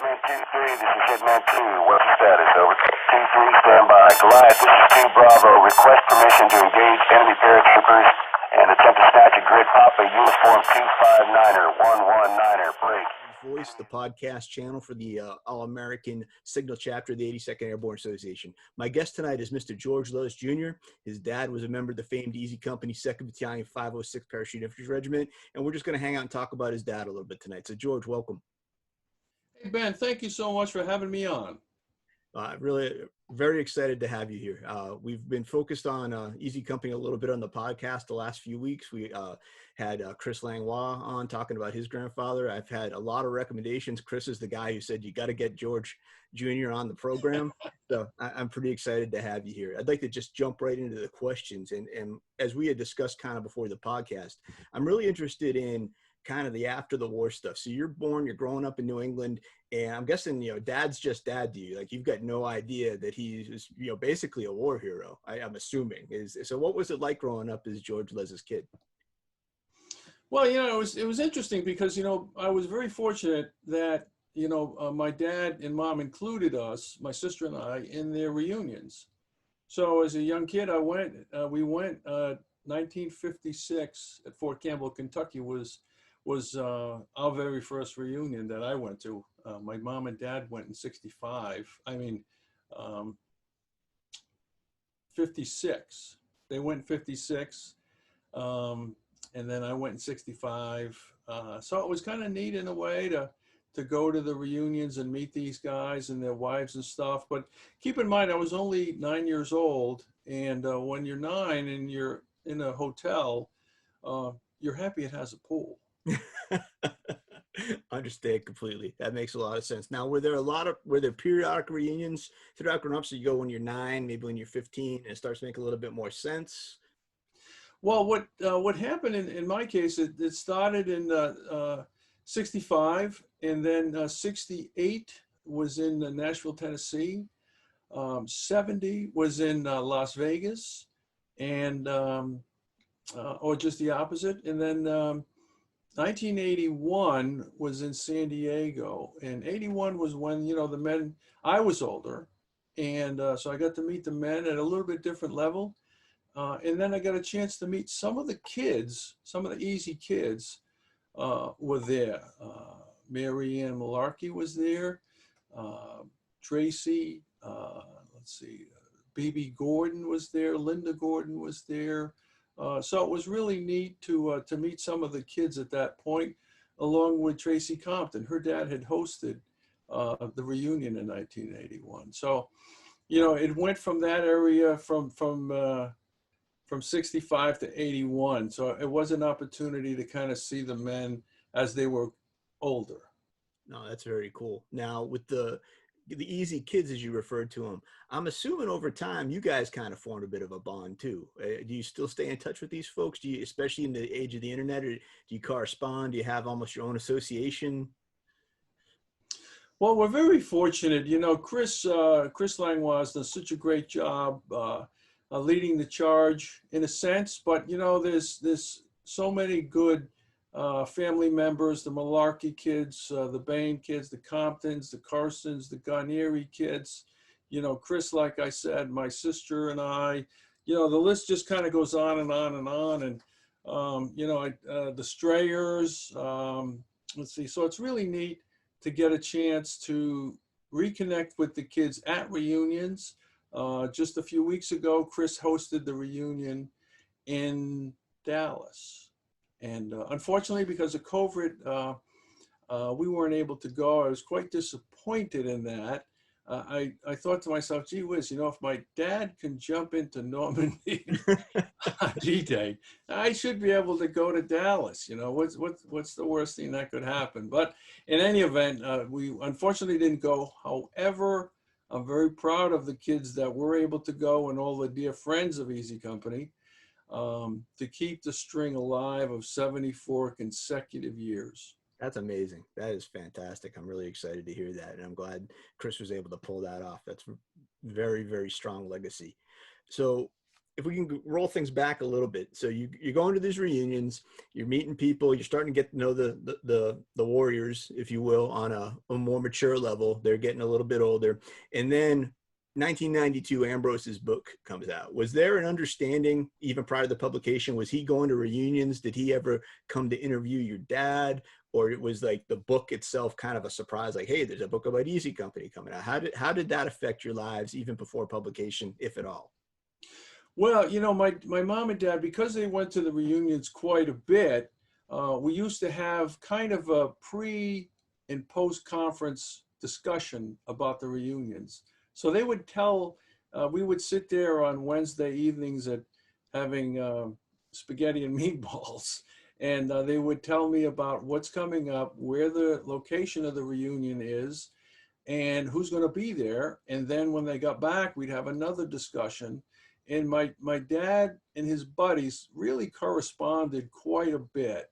Hitman 2-3, this is Hitman 2. What's the status? Over. 2-3, stand by. Goliath, this is 2 Bravo. Request permission to engage enemy paratroopers and attempt to snatch a grid Papa uniform 259er, 119er. Break. Voice, the podcast channel for the All-American Signal Chapter of the 82nd Airborne Association. My guest tonight is Mr. George Luz Jr. His dad was a member of the famed Easy Company 2nd Battalion 506 Parachute Infantry Regiment, and we're just going to hang out and talk about his dad a little bit tonight. So, George, welcome. Hey, Ben, thank you so much for having me on. Really very excited to have you here. We've been focused on Easy Company a little bit on the podcast the last few weeks. We had Chris Langlois on talking about his grandfather. I've had a lot of recommendations. Chris is the guy who said, you got to get George Jr. on the program. So I'm pretty excited to have you here. I'd like to just jump right into the questions. And as we had discussed kind of before the podcast, I'm really interested in kind of the after the war stuff. So you're growing up in New England, and I'm guessing, dad's just dad to you. Like, you've got no idea that he's, basically a war hero, I'm assuming. So what was it like growing up as George Luz's kid? Well, it was interesting because, I was very fortunate that, my dad and mom included us, my sister and I, in their reunions. So as a young kid, we went, 1956 at Fort Campbell, Kentucky was our very first reunion that I went to. My mom and dad went in 56. They went in 56, and then I went in 65. So it was kind of neat in a way to go to the reunions and meet these guys and their wives and stuff. But keep in mind, I was only 9 years old, and when you're 9 and you're in a hotel, you're happy it has a pool. Understand completely. That makes a lot of sense. Now, were there periodic reunions throughout growing up? So you go when you're 9, maybe when you're 15, and it starts to make a little bit more sense? Well, what happened in my case, it started in 65, and then 68 was in Nashville, Tennessee. 70 was in Las Vegas, and or just the opposite. And then 1981 was in San Diego, and 81 was when, the men, I was older, and so I got to meet the men at a little bit different level. And then I got a chance to meet some of the kids, some of the Easy kids were there. Mary Ann Malarkey was there, Tracy, BB Gordon was there, Linda Gordon was there. So it was really neat to meet some of the kids at that point, along with Tracy Compton. Her dad had hosted the reunion in 1981. So, it went from that area from 65 to 81. So it was an opportunity to kind of see the men as they were older. No, that's very cool. Now, with the Easy kids, as you referred to them, I'm assuming over time you guys kind of formed a bit of a bond too. Do you still stay in touch with these folks? Do you, especially in the age of the internet, or do you correspond? Do you have almost your own association? Well, we're very fortunate. Chris Langlois has done such a great job leading the charge in a sense, but there's so many good family members, the Malarkey kids, the Bain kids, the Comptons, the Carsons, the Garnieri kids, Chris, like I said, my sister and I, the list just kind of goes on and on and on. And, the Strayers, let's see. So it's really neat to get a chance to reconnect with the kids at reunions. Just a few weeks ago, Chris hosted the reunion in Dallas. And unfortunately, because of COVID, we weren't able to go. I was quite disappointed in that. I thought to myself, gee whiz, if my dad can jump into Normandy on D-Day, I should be able to go to Dallas. What's the worst thing that could happen? But in any event, we unfortunately didn't go. However, I'm very proud of the kids that were able to go and all the dear friends of Easy Company. To keep the string alive of 74 consecutive years. That's amazing. That is fantastic. I'm really excited to hear that. And I'm glad Chris was able to pull that off. That's very, very strong legacy. So if we can roll things back a little bit. So you're going to these reunions, you're meeting people, you're starting to get to know the warriors, if you will, on a more mature level. They're getting a little bit older. And then 1992, Ambrose's book comes out. Was there an understanding even prior to the publication? Was he going to reunions? Did he ever come to interview your dad? Or it was like the book itself kind of a surprise, like, hey, there's a book about Easy Company coming out. How did that affect your lives even before publication, if at all? Well, you know, my mom and dad, because they went to the reunions quite a bit, we used to have kind of a pre and post conference discussion about the reunions. So they would tell, we would sit there on Wednesday evenings at having spaghetti and meatballs, and they would tell me about what's coming up, where the location of the reunion is, and who's going to be there. And then when they got back, we'd have another discussion. And my dad and his buddies really corresponded quite a bit.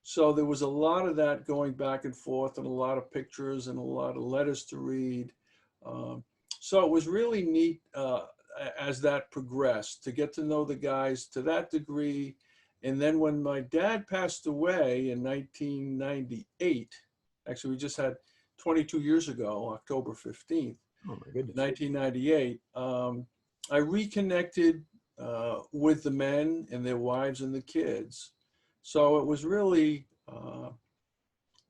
So there was a lot of that going back and forth, and a lot of pictures and a lot of letters to read. So it was really neat as that progressed to get to know the guys to that degree. And then when my dad passed away in 1998, actually we just had 22 years ago, October 15th, Oh my goodness. 1998, I reconnected with the men and their wives and the kids. So it was really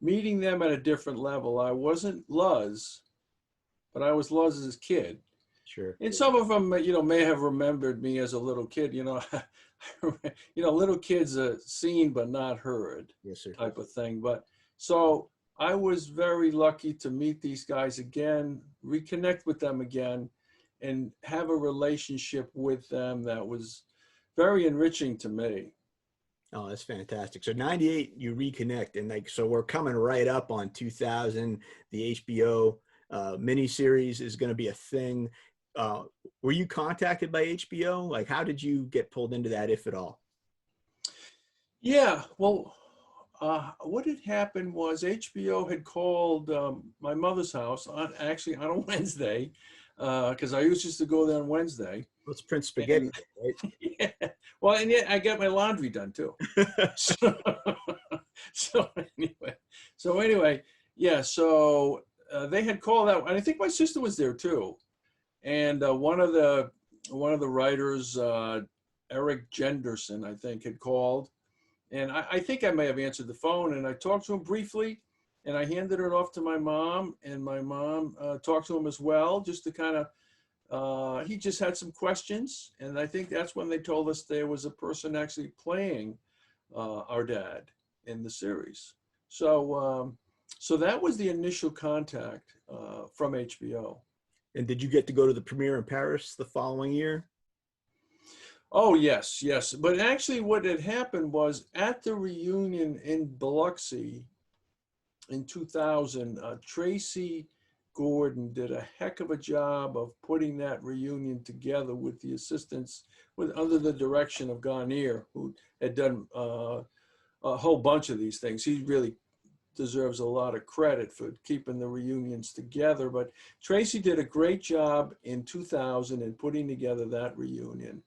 meeting them at a different level. I wasn't Luz, but I was Luz's kid. Sure. And some of them, you know, may have remembered me as a little kid. You know, little kids are seen but not heard, Yes, sir. type of thing. But so I was very lucky to meet these guys again, reconnect with them again, and have a relationship with them that was very enriching to me. Oh, that's fantastic. So 98, you reconnect, and like, so we're coming right up on 2000. The HBO miniseries is going to be a thing. Were you contacted by HBO? Like, how did you get pulled into that, if at all? Yeah, well, what had happened was HBO had called my mother's house actually on a Wednesday, because I used to go there on Wednesday. Let's print spaghetti, right? Yeah. Well, and yet I got my laundry done too. So anyway, yeah. So they had called out, and I think my sister was there too. And one of the writers, Eric Jenderson, I think, had called, and I think I may have answered the phone, and I talked to him briefly, and I handed it off to my mom, and my mom talked to him as well, just to kind of, he just had some questions, and I think that's when they told us there was a person actually playing our dad in the series. So so that was the initial contact from HBO. And did you get to go to the premiere in Paris the following year? Oh, yes, yes. But actually what had happened was at the reunion in Biloxi in 2000, Tracy Gordon did a heck of a job of putting that reunion together with the assistance, under the direction of Garnier, who had done a whole bunch of these things. He really deserves a lot of credit for keeping the reunions together. But Tracy did a great job in 2000 in putting together that reunion.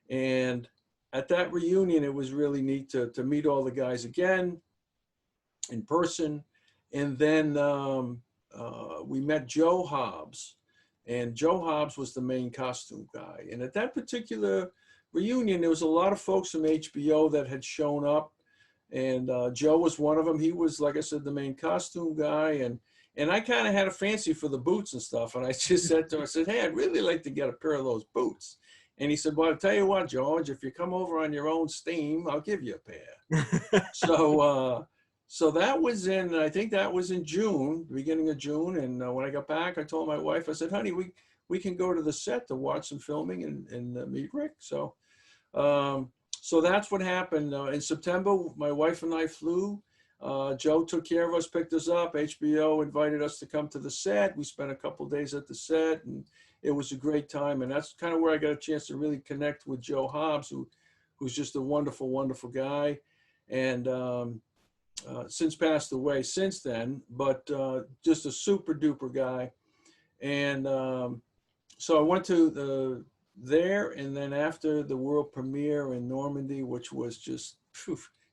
And at that reunion, it was really neat to meet all the guys again in person. And then we met Joe Hobbs, and Joe Hobbs was the main costume guy. And at that particular reunion, there was a lot of folks from HBO that had shown up, and Joe was one of them. He was, like I said, the main costume guy, and I kind of had a fancy for the boots and stuff. And I just said to him, I said, hey, I'd really like to get a pair of those boots. And he said, well, I'll tell you what, George, if you come over on your own steam, I'll give you a pair. So that was in, I think that was in June, beginning of June. And when I got back, I told my wife, I said, honey, we can go to the set to watch some filming and meet Rick. So that's what happened. In September, my wife and I flew. Joe took care of us, picked us up. HBO invited us to come to the set. We spent a couple of days at the set, and it was a great time. And that's kind of where I got a chance to really connect with Joe Hobbs, who's just a wonderful, wonderful guy. And since passed away since then, but just a super duper guy. And so I went to there, and then after the world premiere in Normandy, which was just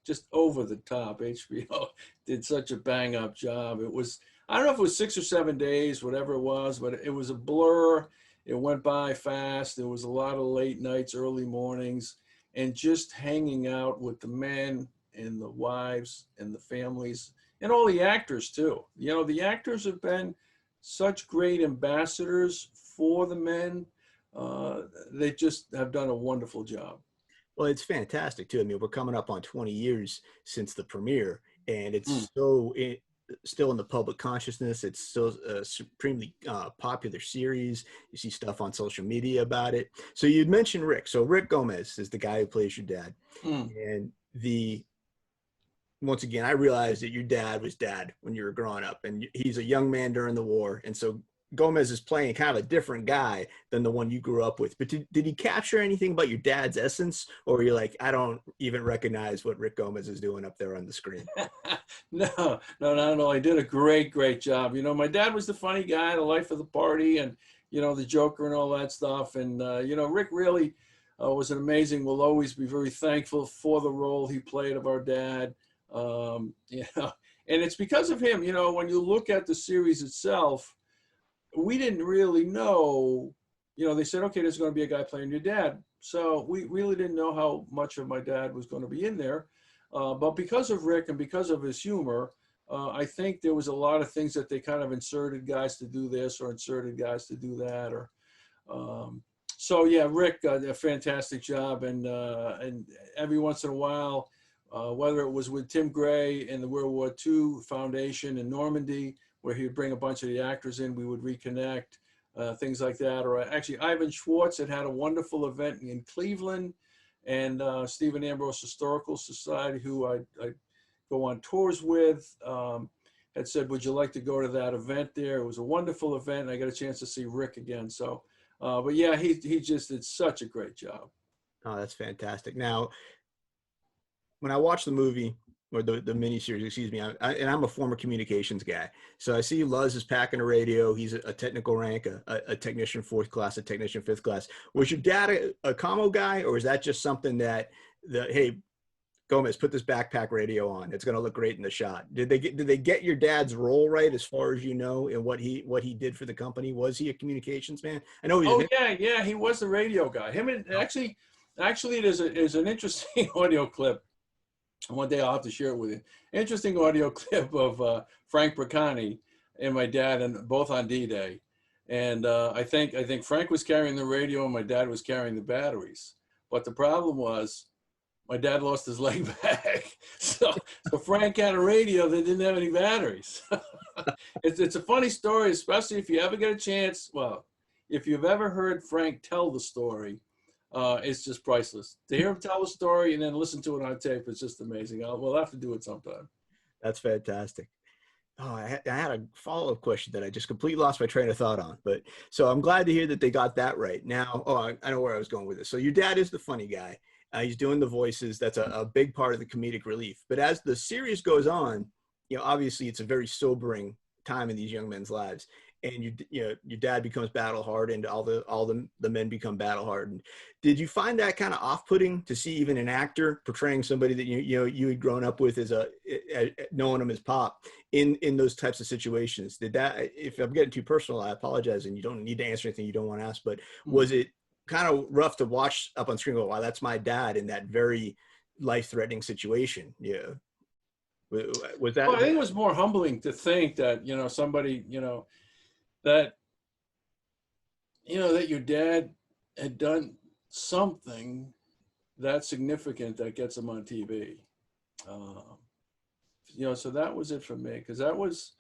just over the top. HBO did such a bang up job. It was, I don't know if it was 6 or 7 days, whatever it was, but it was a blur. It went by fast. There was a lot of late nights, early mornings, and just hanging out with the men and the wives and the families and all the actors too. You know, the actors have been such great ambassadors for the men. They just have done a wonderful job. Well, it's fantastic too. I mean, we're coming up on 20 years since the premiere, and it's still in the public consciousness. It's still a supremely popular series. You see stuff on social media about it. So you'd mentioned Rick. So Rick Gomez is the guy who plays your dad. And once again, I realized that your dad was dad when you were growing up, and he's a young man during the war. And so Gomez is playing kind of a different guy than the one you grew up with. But did he capture anything about your dad's essence, or you're like, I don't even recognize what Rick Gomez is doing up there on the screen? No, not at all. He did a great job. You know, my dad was the funny guy, the life of the party, and, you know, the Joker and all that stuff. And, you know, Rick really was an amazing, we'll always be very thankful for the role he played of our dad. You know, and it's because of him. You know, when you look at the series itself, we didn't really know, you know, they said, okay, there's going to be a guy playing your dad. So we really didn't know how much of my dad was going to be in there. But because of Rick and because of his humor, I think there was a lot of things that they kind of inserted guys to do this or inserted guys to do that. Or so, yeah, Rick did a fantastic job. And every once in a while, whether it was with Tim Gray in the World War II Foundation in Normandy, where he would bring a bunch of the actors in, we would reconnect, things like that. Or actually, Ivan Schwartz had a wonderful event in Cleveland, and Stephen Ambrose Historical Society, who I go on tours with, had said, would you like to go to that event there? It was a wonderful event. I got a chance to see Rick again. So, but yeah, he just did such a great job. Oh, that's fantastic. Now, when I watched the movie, or the miniseries, excuse me, and I'm a former communications guy. So I see Luz is packing a radio. He's a technical rank, a technician 4th class, a technician 5th class. Was your dad a commo guy, or is that just something that, hey, Gomez, put this backpack radio on, it's going to look great in the shot? Did they get your dad's role right, as far as you know, and what he did for the company? Was he a communications man? I know. Yeah, he was the radio guy. Him and actually, there's an interesting audio clip. One day I'll have to share it with you. Interesting audio clip of Frank Bracani and my dad, and both on D-Day. And I think Frank was carrying the radio and my dad was carrying the batteries. But the problem was my dad lost his leg back. So Frank had a radio that didn't have any batteries. It's a funny story, especially if you ever get a chance. Well, if you've ever heard Frank tell the story, it's just priceless. To hear him tell the story and then listen to it on tape, it's just amazing. We'll have to do it sometime. That's fantastic. Oh, I had a follow-up question that I just completely lost my train of thought on. But so I'm glad to hear that they got that right. Now, I know where I was going with this. So your dad is the funny guy. He's doing the voices. That's a big part of the comedic relief. But as the series goes on, you know, obviously it's a very sobering time in these young men's lives. And your dad becomes battle hardened, all the men become battle hardened. Did you find that kind of off-putting to see even an actor portraying somebody that you had grown up with as knowing him as Pop in those types of situations? Did that, if I'm getting too personal, I apologize, and you don't need to answer anything you don't want to ask, but was it kind of rough to watch up on screen? Go, wow, that's my dad in that very life-threatening situation. Yeah. Was that? Well, I think it was more humbling to think that, somebody, that your dad had done something that significant that gets him on TV. So that was it for me, because that was,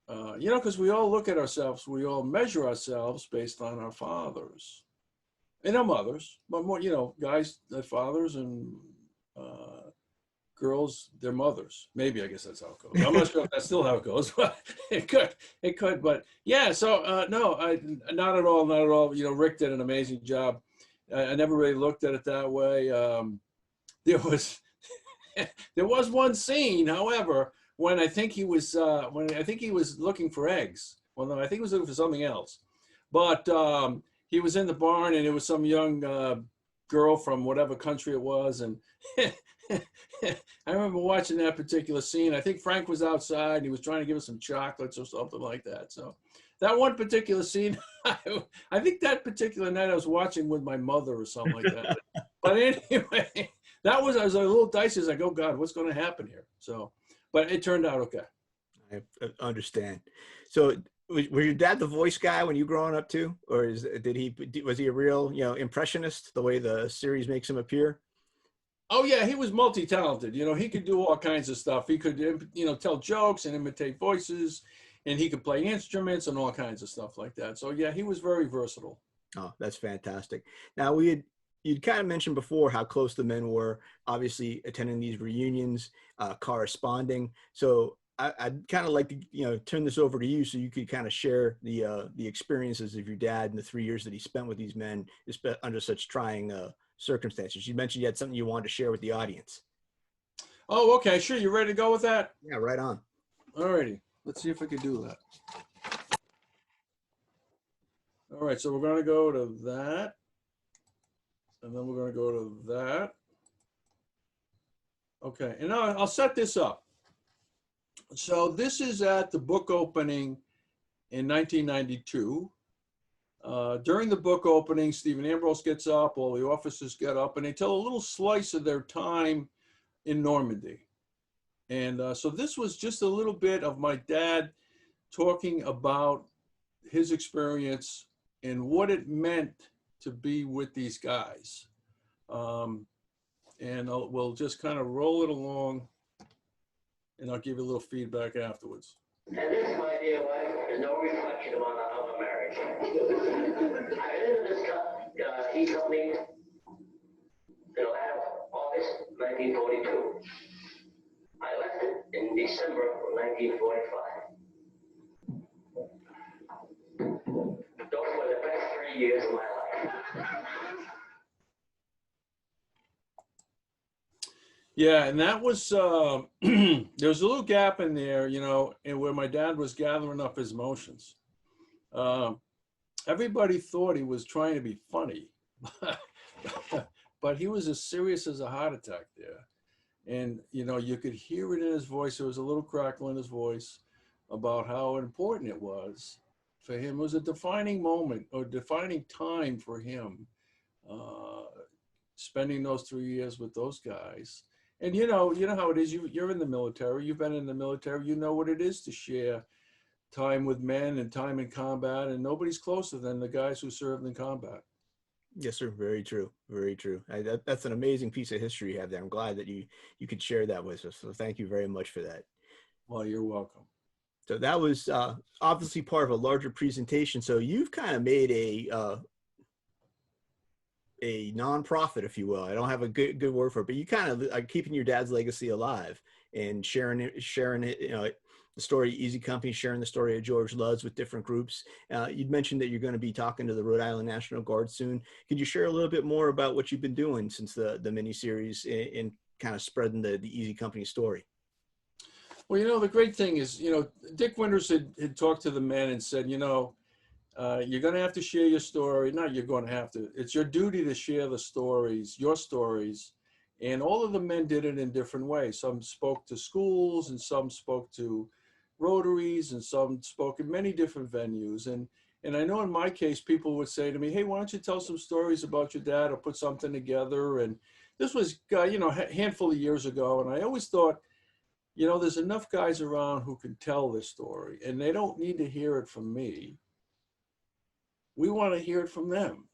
because we all look at ourselves, we all measure ourselves based on our fathers and our mothers, but more, guys, their fathers, and girls, their mothers. Maybe, I guess that's how it goes. I'm not sure if that's still how it goes, but it could. But yeah, so no, not at all. Rick did an amazing job. I never really looked at it that way. There was one scene, however, when I think he was looking for eggs. Well, no, I think he was looking for something else. But he was in the barn, and it was some young girl from whatever country it was, and I remember watching that particular scene. I think Frank was outside, and he was trying to give us some chocolates or something like that. So that one particular scene, I think that particular night I was watching with my mother or something like that. But anyway, I was a little dicey. I was like, oh God, what's going to happen here? So, but it turned out okay. I understand. So was your dad the voice guy when you were growing up too? Or was he a real, impressionist, the way the series makes him appear? Oh yeah, he was multi-talented. He could do all kinds of stuff. He could, tell jokes and imitate voices, and he could play instruments and all kinds of stuff like that. So yeah, he was very versatile. Oh, that's fantastic. Now you'd kind of mentioned before how close the men were, obviously attending these reunions, corresponding. So I'd kind of like to, turn this over to you so you could kind of share the experiences of your dad and the 3 years that he spent with these men under such trying circumstances. You mentioned you had something you wanted to share with the audience. Oh, okay, sure. You ready to go with that? Yeah, right on. All righty. Let's see if I can do that. All right, so we're going to go to that. And then we're going to go to that. Okay, and now I'll set this up. So this is at the book opening in 1992. During the book opening, Stephen Ambrose gets up, all the officers get up, and they tell a little slice of their time in Normandy. And so this was just a little bit of my dad talking about his experience and what it meant to be with these guys. And we'll just kind of roll it along, and I'll give you a little feedback afterwards. And this, my dear wife, is no reflection of our marriage. I entered this E-company in the latter August 1942. I left it in December of 1945. Those were the best 3 years of my life. Yeah, and that was, there was a little gap in there, and where my dad was gathering up his emotions. Everybody thought he was trying to be funny, but he was as serious as a heart attack there. And, you could hear it in his voice. There was a little crackle in his voice about how important it was for him. It was a defining moment or defining time for him, spending those 3 years with those guys. And you know how it is. You're in the military. You've been in the military. You know what it is to share time with men and time in combat. And nobody's closer than the guys who served in combat. Yes, sir. Very true. Very true. That's an amazing piece of history you have there. I'm glad that you could share that with us. So thank you very much for that. Well, you're welcome. So that was obviously part of a larger presentation. So you've kind of made a nonprofit, if you will. I don't have a good word for it, but you kind of are keeping your dad's legacy alive and sharing it, the story of Easy Company, sharing the story of George Luz with different groups. You'd mentioned that you're going to be talking to the Rhode Island National Guard soon. Could you share a little bit more about what you've been doing since the miniseries in kind of spreading the Easy Company story? Well, the great thing is, Dick Winters had talked to the men and said, you're going to have to share your story. Not you're going to have to. It's your duty to share the stories, your stories. And all of the men did it in different ways. Some spoke to schools, and some spoke to Rotaries, and some spoke in many different venues. And I know in my case, people would say to me, hey, why don't you tell some stories about your dad or put something together? And this was, a handful of years ago. And I always thought, there's enough guys around who can tell this story, and they don't need to hear it from me. We want to hear it from them.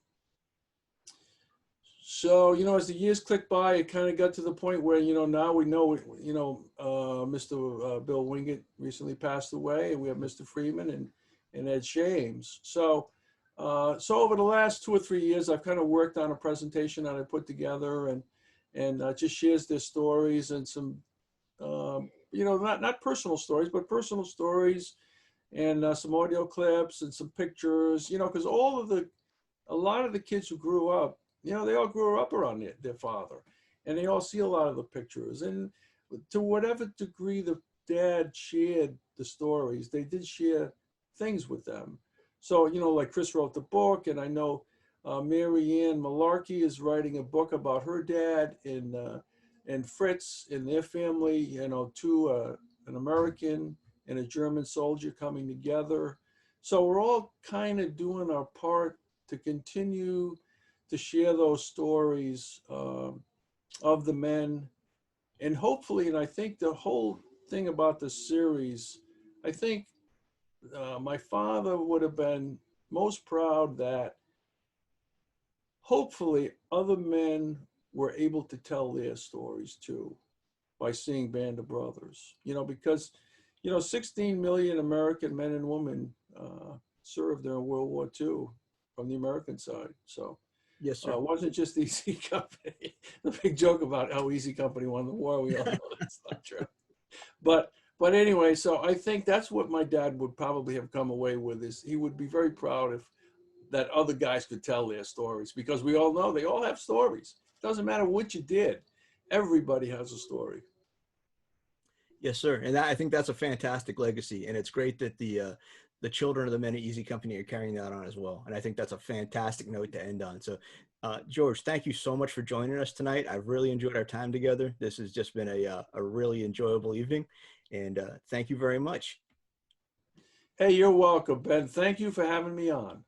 So, as the years clicked by, it kind of got to the point where, now we know, Mr. Bill Wingate recently passed away, and we have Mr. Freeman and Ed Shames. So over the last 2 or 3 years, I've kind of worked on a presentation that I put together and just shares their stories and some, not personal stories, but personal stories and some audio clips and some pictures, because a lot of the kids who grew up, they all grew up around their father, and they all see a lot of the pictures. And to whatever degree the dad shared the stories, they did share things with them. So, you know, like Chris wrote the book, and I know Mary Ann Malarkey is writing a book about her dad and Fritz and their family, you know, an American and a German soldier coming together. So we're all kind of doing our part to continue to share those stories of the men. And hopefully, and I think the whole thing about the series, I think my father would have been most proud that hopefully other men were able to tell their stories too by seeing Band of Brothers. You know, because, you know, 16 million American men and women served during World War II from the American side. So Yes, sir. it wasn't just Easy Company. The big joke about how Easy Company won the war, we all know that's not true. But anyway, so I think that's what my dad would probably have come away with, is he would be very proud if that other guys could tell their stories, because we all know they all have stories. Doesn't matter what you did. Everybody has a story. Yes, sir. And I think that's a fantastic legacy. And it's great that the children of the men at Easy Company are carrying that on as well. And I think that's a fantastic note to end on. So, George, thank you so much for joining us tonight. I've really enjoyed our time together. This has just been a really enjoyable evening. And thank you very much. Hey, you're welcome, Ben. Thank you for having me on.